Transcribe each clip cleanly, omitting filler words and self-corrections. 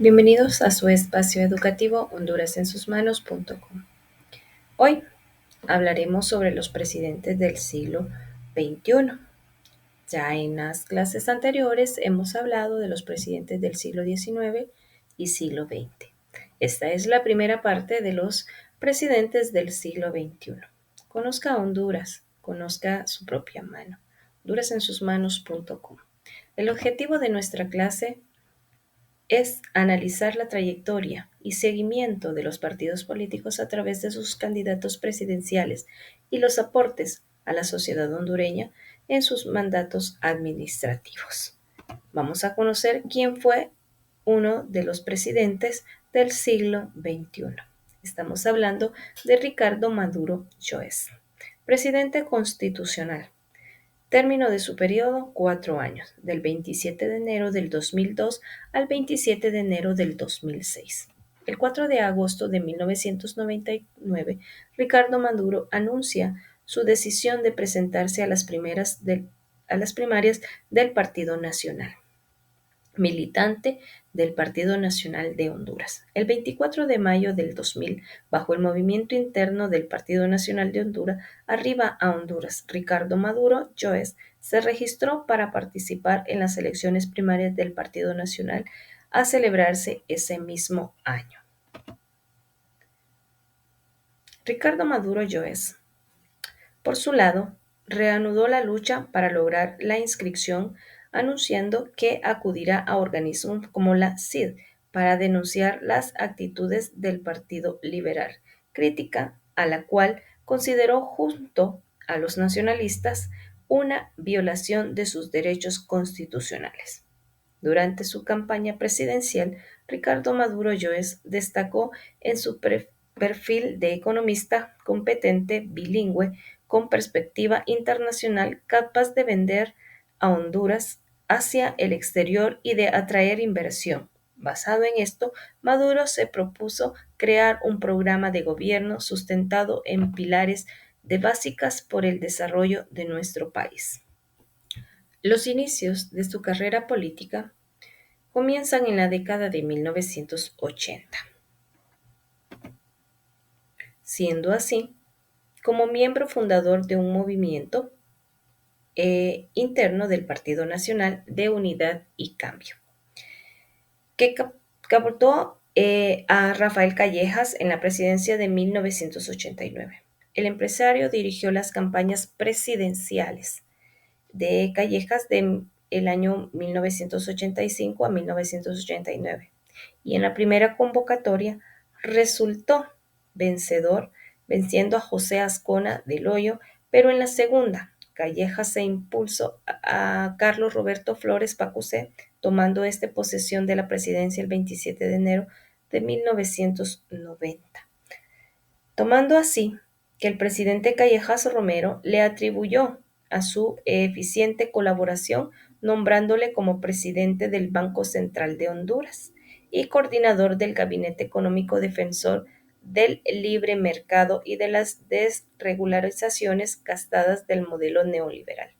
Bienvenidos a su espacio educativo hondurasensusmanos.com. Hoy hablaremos sobre los presidentes del siglo XXI. Ya en las clases anteriores hemos hablado de los presidentes del siglo XIX y siglo XX. Esta es la primera parte de los presidentes del siglo XXI. Conozca a Honduras, conozca su propia mano. hondurasensusmanos.com. El objetivo de nuestra clase es analizar la trayectoria y seguimiento de los partidos políticos a través de sus candidatos presidenciales y los aportes a la sociedad hondureña en sus mandatos administrativos. Vamos a conocer quién fue uno de los presidentes del siglo XXI. Estamos hablando de Ricardo Maduro Joes, presidente constitucional. Término de su periodo, 4 años, del 27 de enero del 2002 al 27 de enero del 2006. El 4 de agosto de 1999, Ricardo Maduro anuncia su decisión de presentarse a las primarias del Partido Nacional, militante del Partido Nacional de Honduras. El 24 de mayo del 2000, bajo el movimiento interno del Partido Nacional de Honduras, Arriba a Honduras, Ricardo Maduro Joes se registró para participar en las elecciones primarias del Partido Nacional a celebrarse ese mismo año. Ricardo Maduro Joes, por su lado, reanudó la lucha para lograr la inscripción, anunciando que acudirá a organismos como la CID para denunciar las actitudes del Partido Liberal, crítica a la cual consideró junto a los nacionalistas una violación de sus derechos constitucionales. Durante su campaña presidencial, Ricardo Maduro Joes destacó en su perfil de economista competente, bilingüe, con perspectiva internacional, capaz de vender a Honduras hacia el exterior y de atraer inversión. Basado en esto, Maduro se propuso crear un programa de gobierno sustentado en pilares de básicas por el desarrollo de nuestro país. Los inicios de su carrera política comienzan en la década de 1980. Siendo así, como miembro fundador de un movimiento interno del Partido Nacional de Unidad y Cambio, que capturó a Rafael Callejas en la presidencia de 1989. El empresario dirigió las campañas presidenciales de Callejas del año 1985 a 1989, y en la primera convocatoria resultó vencedor, venciendo a José Azcona del Hoyo, pero en la segunda, Callejas se impulsó a Carlos Roberto Flores Pacusé, tomando posesión de la presidencia el 27 de enero de 1990. Tomando así que el presidente Callejas Romero le atribuyó a su eficiente colaboración, nombrándole como presidente del Banco Central de Honduras y coordinador del Gabinete Económico Defensor del Libre Mercado y de las desregularizaciones gastadas del modelo neoliberal.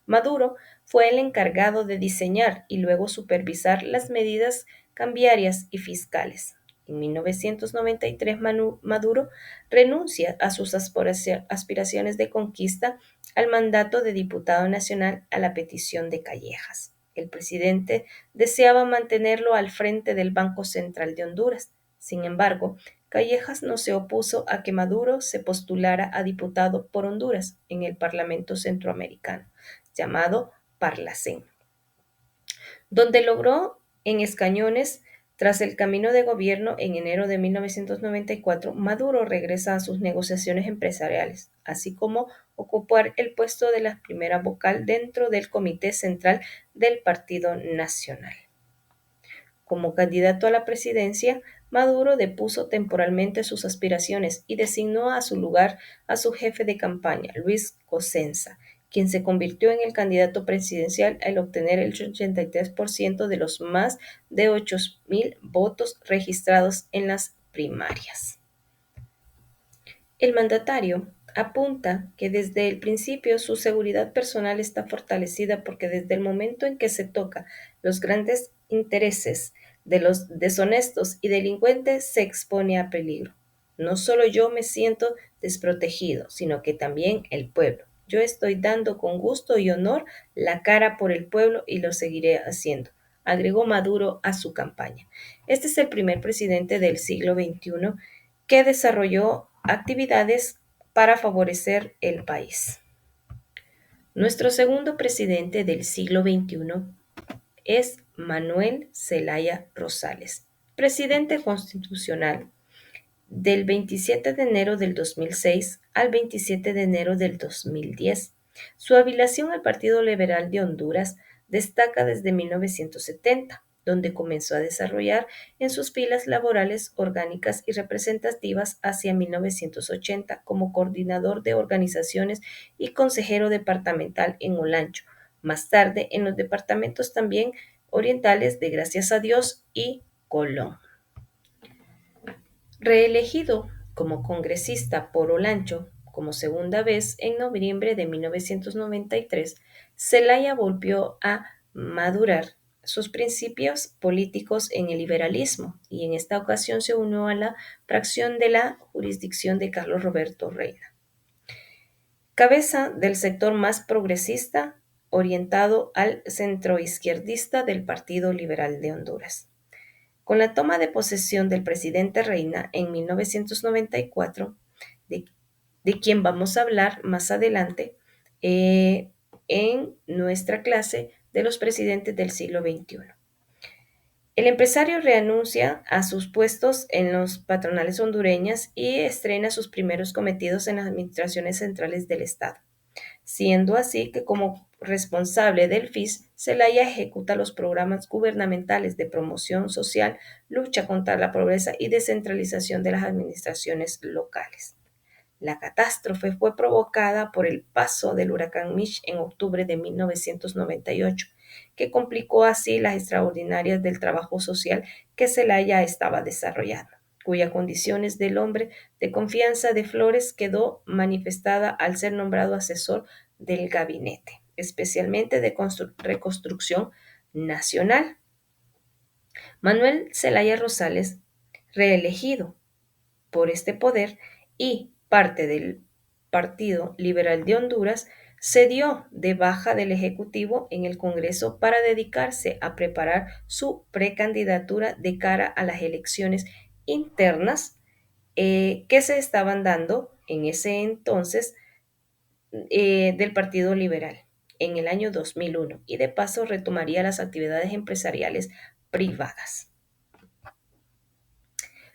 Maduro fue el encargado de diseñar y luego supervisar las medidas cambiarias y fiscales. En 1993, Maduro renuncia a sus aspiraciones de conquista al mandato de diputado nacional a la petición de Callejas. El presidente deseaba mantenerlo al frente del Banco Central de Honduras. Sin embargo, Callejas no se opuso a que Maduro se postulara a diputado por Honduras en el Parlamento Centroamericano, llamado Parlacén, donde logró en escañones. Tras el cambio de gobierno en enero de 1994, Maduro regresa a sus negociaciones empresariales, así como ocupar el puesto de la primera vocal dentro del Comité Central del Partido Nacional. Como candidato a la presidencia, Maduro depuso temporalmente sus aspiraciones y designó a su lugar a su jefe de campaña, Luis Cosenza, quien se convirtió en el candidato presidencial al obtener el 83% de los más de 8.000 votos registrados en las primarias. El mandatario apunta que desde el principio su seguridad personal está fortalecida porque desde el momento en que se toca los grandes intereses de los deshonestos y delincuentes se expone a peligro. No solo yo me siento desprotegido, sino que también el pueblo. Yo estoy dando con gusto y honor la cara por el pueblo y lo seguiré haciendo, agregó Maduro a su campaña. Este es el primer presidente del siglo XXI que desarrolló actividades para favorecer el país. Nuestro segundo presidente del siglo XXI es Manuel Zelaya Rosales, presidente constitucional del 27 de enero del 2006 al 27 de enero del 2010. Su afiliación al Partido Liberal de Honduras destaca desde 1970, donde comenzó a desarrollar en sus filas laborales orgánicas y representativas hacia 1980 como coordinador de organizaciones y consejero departamental en Olancho, más tarde en los departamentos también orientales de Gracias a Dios y Colón. Reelegido como congresista por Olancho como segunda vez en noviembre de 1993, Zelaya volvió a madurar sus principios políticos en el liberalismo y en esta ocasión se unió a la fracción de la jurisdicción de Carlos Roberto Reina, cabeza del sector más progresista orientado al centroizquierdista del Partido Liberal de Honduras. Con la toma de posesión del presidente Reina en 1994, de, de quien vamos a hablar más adelante en nuestra clase de los presidentes del siglo XXI. El empresario renuncia a sus puestos en los patronales hondureñas y estrena sus primeros cometidos en las administraciones centrales del Estado, siendo así que como responsable del FIS, Zelaya ejecuta los programas gubernamentales de promoción social, lucha contra la pobreza y descentralización de las administraciones locales. La catástrofe fue provocada por el paso del huracán Mitch en octubre de 1998, que complicó así las extraordinarias del trabajo social que Zelaya estaba desarrollando, cuya condiciones del hombre de confianza de Flores quedó manifestada al ser nombrado asesor del gabinete, especialmente de reconstrucción nacional. Manuel Zelaya Rosales, reelegido por este poder y parte del Partido Liberal de Honduras, se dio de baja del Ejecutivo en el Congreso para dedicarse a preparar su precandidatura de cara a las elecciones internas que se estaban dando en ese entonces del Partido Liberal en el año 2001 y de paso retomaría las actividades empresariales privadas.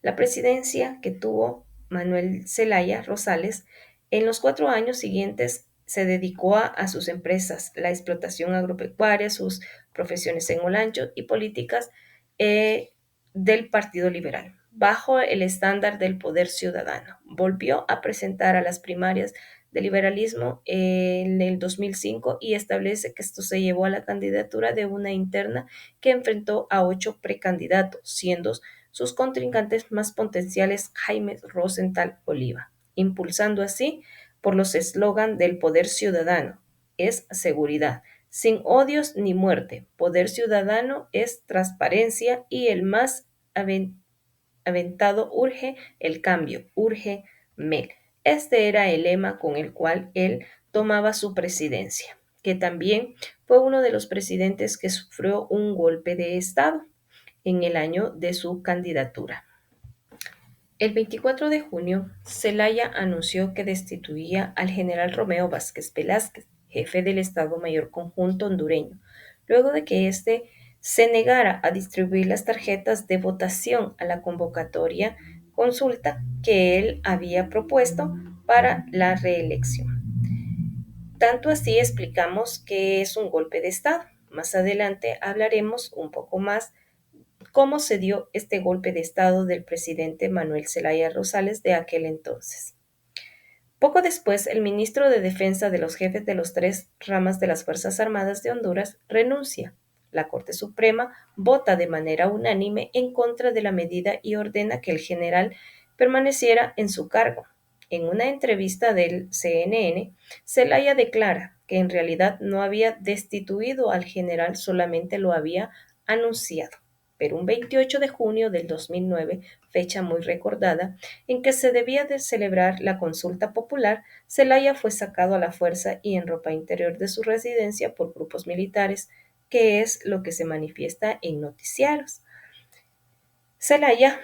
La presidencia que tuvo Manuel Zelaya Rosales en los 4 años siguientes se dedicó a sus empresas, la explotación agropecuaria, sus profesiones en Olancho y políticas del Partido Liberal, bajo el estándar del poder ciudadano. Volvió a presentar a las primarias del liberalismo en el 2005 y establece que esto se llevó a la candidatura de una interna que enfrentó a 8 precandidatos, siendo sus contrincantes más potenciales Jaime Rosenthal Oliva, impulsando así por los eslogan del poder ciudadano, es seguridad, sin odios ni muerte, poder ciudadano es transparencia y el más aventado urge el cambio, urge Mel. Este era el lema con el cual él tomaba su presidencia, que también fue uno de los presidentes que sufrió un golpe de Estado en el año de su candidatura. El 24 de junio, Zelaya anunció que destituía al general Romeo Vázquez Velázquez, jefe del Estado Mayor Conjunto hondureño, luego de que éste se negara a distribuir las tarjetas de votación a la convocatoria consulta que él había propuesto para la reelección. Tanto así explicamos que es un golpe de Estado. Más adelante hablaremos un poco más cómo se dio este golpe de Estado del presidente Manuel Zelaya Rosales de aquel entonces. Poco después, el ministro de Defensa de los jefes de las 3 ramas de las Fuerzas Armadas de Honduras renuncia. La Corte Suprema vota de manera unánime en contra de la medida y ordena que el general permaneciera en su cargo. En una entrevista del CNN, Zelaya declara que en realidad no había destituido al general, solamente lo había anunciado, pero un 28 de junio del 2009, fecha muy recordada, en que se debía de celebrar la consulta popular, Zelaya fue sacado a la fuerza y en ropa interior de su residencia por grupos militares, que es lo que se manifiesta en noticiarios. Zelaya,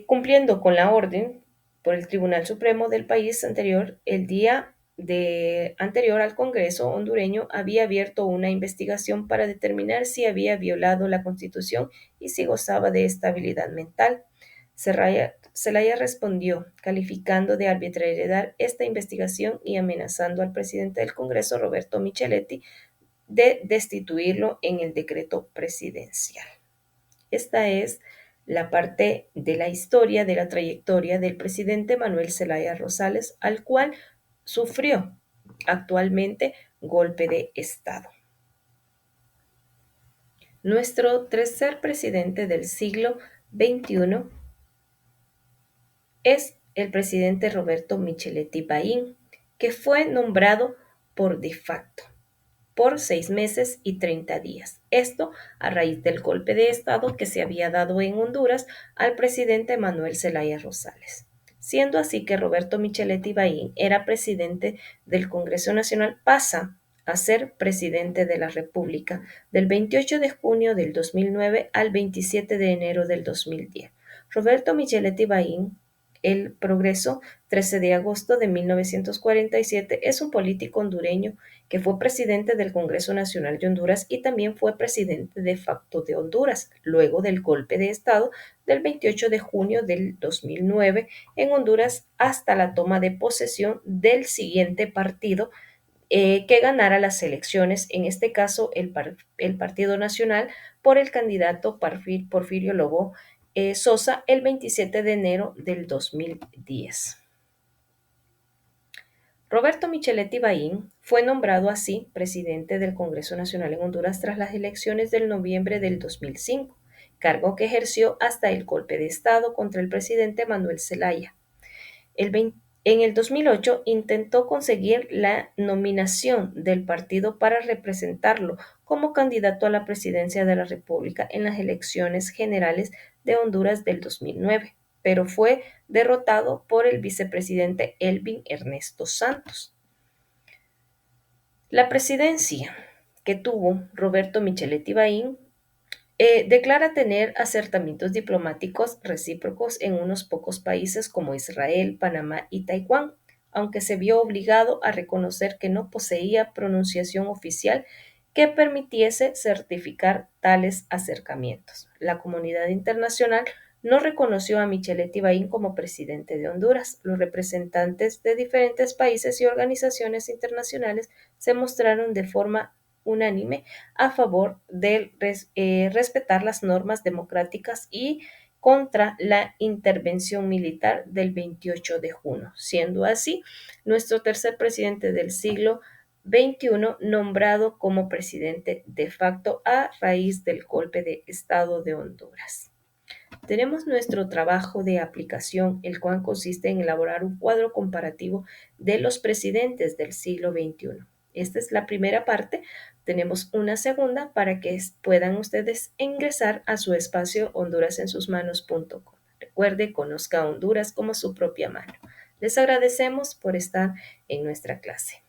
cumpliendo con la orden por el Tribunal Supremo del país anterior, el día anterior al Congreso hondureño había abierto una investigación para determinar si había violado la Constitución y si gozaba de estabilidad mental. Zelaya respondió, calificando de arbitrariedad esta investigación y amenazando al presidente del Congreso, Roberto Micheletti, de destituirlo en el decreto presidencial. Esta es la parte de la historia, de la trayectoria del presidente Manuel Zelaya Rosales, al cual sufrió actualmente golpe de Estado. Nuestro tercer presidente del siglo XXI es el presidente Roberto Micheletti Bahín, que fue nombrado por de facto por 6 meses y 30 días. Esto a raíz del golpe de Estado que se había dado en Honduras al presidente Manuel Zelaya Rosales. Siendo así que Roberto Micheletti Bahín era presidente del Congreso Nacional, pasa a ser presidente de la República del 28 de junio del 2009 al 27 de enero del 2010. Roberto Micheletti Bahín, el Progreso, 13 de agosto de 1947, es un político hondureño que fue presidente del Congreso Nacional de Honduras y también fue presidente de facto de Honduras, luego del golpe de Estado del 28 de junio del 2009 en Honduras hasta la toma de posesión del siguiente partido que ganara las elecciones, en este caso el Partido Nacional, por el candidato Porfirio Lobo Sosa el 27 de enero del 2010. Roberto Micheletti Bahín fue nombrado así presidente del Congreso Nacional en Honduras tras las elecciones del noviembre del 2005, cargo que ejerció hasta el golpe de Estado contra el presidente Manuel Zelaya. En el 2008 intentó conseguir la nominación del partido para representarlo como candidato a la presidencia de la República en las elecciones generales de Honduras del 2009, pero fue derrotado por el vicepresidente Elvin Ernesto Santos. La presidencia que tuvo Roberto Micheletti Bahín declara tener acercamientos diplomáticos recíprocos en unos pocos países como Israel, Panamá y Taiwán, aunque se vio obligado a reconocer que no poseía pronunciación oficial que permitiese certificar tales acercamientos. La comunidad internacional no reconoció a Micheletti Bahín como presidente de Honduras. Los representantes de diferentes países y organizaciones internacionales se mostraron de forma unánime a favor de respetar las normas democráticas y contra la intervención militar del 28 de junio, siendo así nuestro tercer presidente del siglo XXI nombrado como presidente de facto a raíz del golpe de Estado de Honduras. Tenemos nuestro trabajo de aplicación, el cual consiste en elaborar un cuadro comparativo de los presidentes del siglo XXI. Esta es la primera parte. Tenemos una segunda para que puedan ustedes ingresar a su espacio hondurasensusmanos.com. Recuerde, conozca a Honduras como su propia mano. Les agradecemos por estar en nuestra clase.